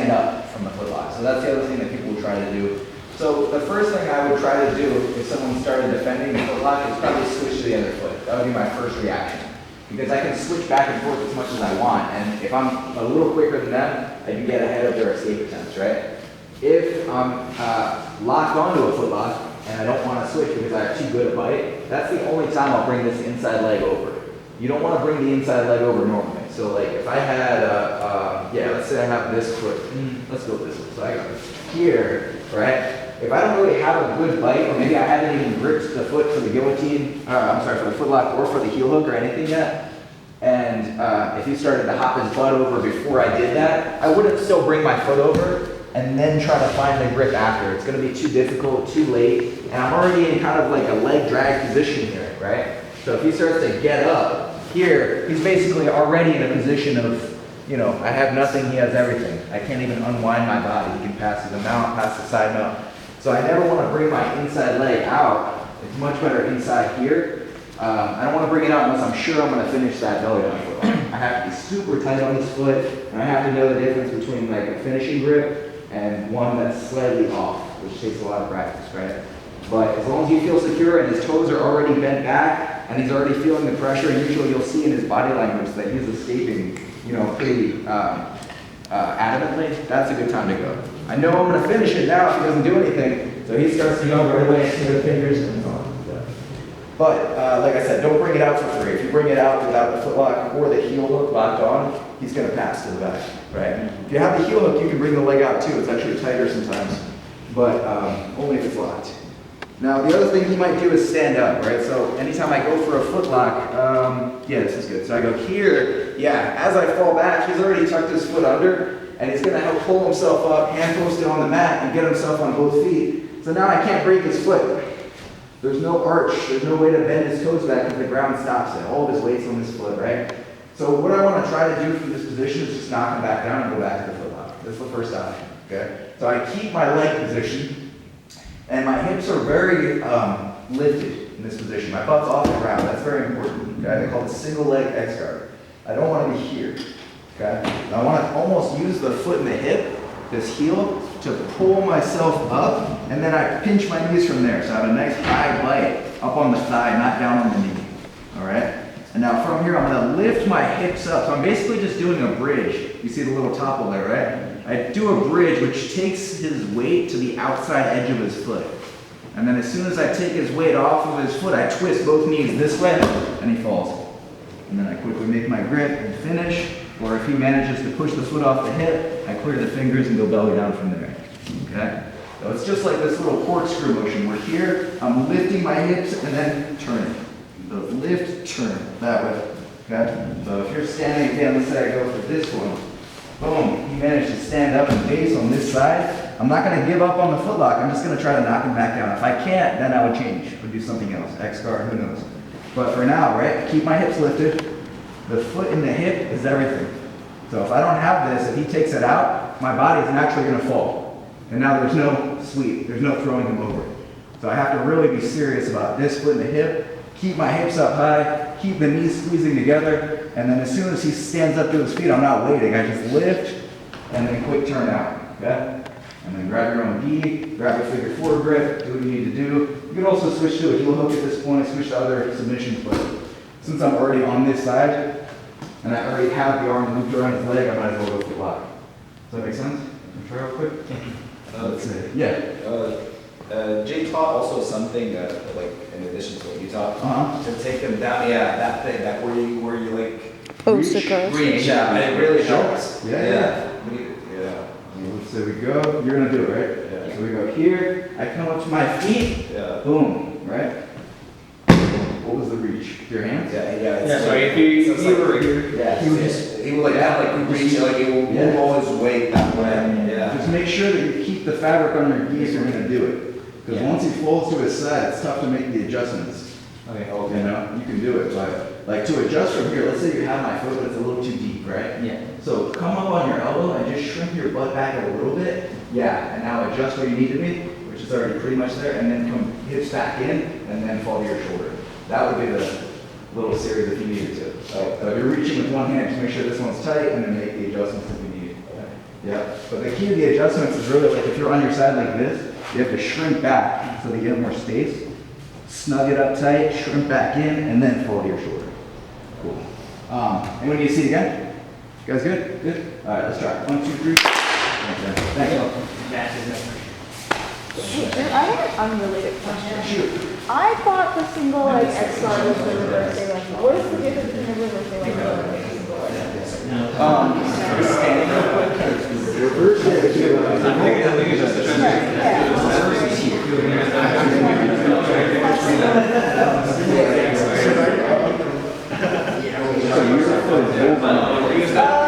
stand up from the footlock. So that's the other thing that people will try to do. So the first thing I would try to do if someone started defending the footlock is probably switch to the other foot. That would be my first reaction. Because I can switch back and forth as much as I want, and if I'm a little quicker than them, I can get ahead of their escape attempts, right? If I'm locked onto a footlock and I don't want to switch because I have too good a bite, that's the only time I'll bring this inside leg over. You don't want to bring the inside leg over normally. So like if I had, let's say I have this foot, let's go this way. So I got here, right? If I don't really have a good bite, or maybe I haven't even gripped the foot for the guillotine, for the footlock or for the heel hook or anything yet, and if he started to hop his butt over before I did that, I wouldn't still bring my foot over and then try to find the grip after. It's going to be too difficult, too late, and I'm already in kind of like a leg drag position here, right? So if he starts to get up here, he's basically already in a position of, you know, I have nothing, he has everything. I can't even unwind my body. He can pass the mount, pass the side mount. So I never want to bring my inside leg out. It's much better inside here. I don't want to bring it out unless I'm sure I'm going to finish that belly down foot. I have to be super tight on this foot, and I have to know the difference between like a finishing grip and one that's slightly off, which takes a lot of practice, right? But as long as you feel secure and his toes are already bent back and he's already feeling the pressure, usually you'll see in his body language that he's escaping, you know, pretty adamantly, that's a good time to go. I know I'm going to finish it now if he doesn't do anything, so he starts to go right away, see the fingers and so on. But like I said, don't bring it out for free. If you bring it out without the footlock or the heel hook locked on, he's going to pass to the back, right? If you have the heel hook, you can bring the leg out too. It's actually tighter sometimes, but only if it's locked. Now, the other thing he might do is stand up, right? So anytime I go for a footlock, this is good. So I go here, as I fall back, he's already tucked his foot under, and he's gonna help pull himself up, hand posted on the mat, and get himself on both feet. So now I can't break his foot. There's no arch, there's no way to bend his toes back if the ground stops it. All of his weight's on his foot, right? So what I wanna try to do for this position is just knock him back down and go back to the footlock. That's the first option, okay? So I keep my leg position, and my hips are very lifted in this position. My butt's off the ground. That's very important. Okay? They call it single leg X guard. I don't want to be here. Okay? I want to almost use the foot and the hip, this heel, to pull myself up, and then I pinch my knees from there. So I have a nice high bite up on the thigh, not down on the knee. All right? And now from here, I'm going to lift my hips up. So I'm basically just doing a bridge. You see the little topple there, right? I do a bridge which takes his weight to the outside edge of his foot. And then as soon as I take his weight off of his foot, I twist both knees this way, and he falls. And then I quickly make my grip and finish. Or if he manages to push the foot off the hip, I clear the fingers and go belly down from there. Okay? So it's just like this little corkscrew motion. We're here, I'm lifting my hips and then turning. So lift, turn, that way. Okay? So if you're standing again, let's say I go for this one. Boom, he managed to stand up and base on this side. I'm not going to give up on the footlock. I'm just going to try to knock him back down. If I can't, then I would change. I would do something else. X guard, who knows. But for now, right, keep my hips lifted. The foot and the hip is everything. So if I don't have this, if he takes it out, my body is naturally going to fall. And now there's no sweep. There's no throwing him over. So I have to really be serious about this foot and the hip. Keep my hips up high, keep the knees squeezing together, and then as soon as he stands up to his feet, I'm not waiting. I just lift, and then quick turn out, okay? And then grab your own gi, grab a figure four grip, do what you need to do. You can also switch to a heel hook at this point, switch to other submissions, but since I'm already on this side, and I already have the arm looped around his leg, I might as well go footlock. Does that make sense? Try real quick? Let's see. Jay taught also something like in addition to what you taught to take them down. Yeah, that thing, that where you like reach, yeah, and it really helps. Yeah. So we go. You're gonna do it, right? Yeah. So we go here. I come up to my feet. Yeah. Boom. Right. What was the reach? Your hands? Yeah. So if he were here, he would like kind of like reach, like he will move all his weight that way. Yeah. Just make sure that you keep the fabric on your gi if you're gonna do it. Because once he falls to his side, it's tough to make the adjustments. Okay. You know, you can do it, but like to adjust from here, let's say you have my foot, but it's a little too deep, right? Yeah. So come up on your elbow and just shrink your butt back a little bit. Yeah, and now adjust where you need to be, which is already pretty much there, and then come hips back in, and then fall to your shoulder. That would be the little series if you needed to. So if you're reaching with one hand, just make sure this one's tight, and then make the adjustments if you need. Yeah. But the key to the adjustments is really like if you're on your side like this, you have to shrink back so they get more space. Snug it up tight, shrimp back in, and then fold your shoulder. Cool. Anyone need to see it again? You guys good? Good? All right, let's try it. 1, 2, 3. Thanks. I have an unrelated question. Shoot. I thought the single leg X bar was the reverse A leg. What is the difference between the reverse A leg and the single leg? Standing real quick. Reverse it. Yeah.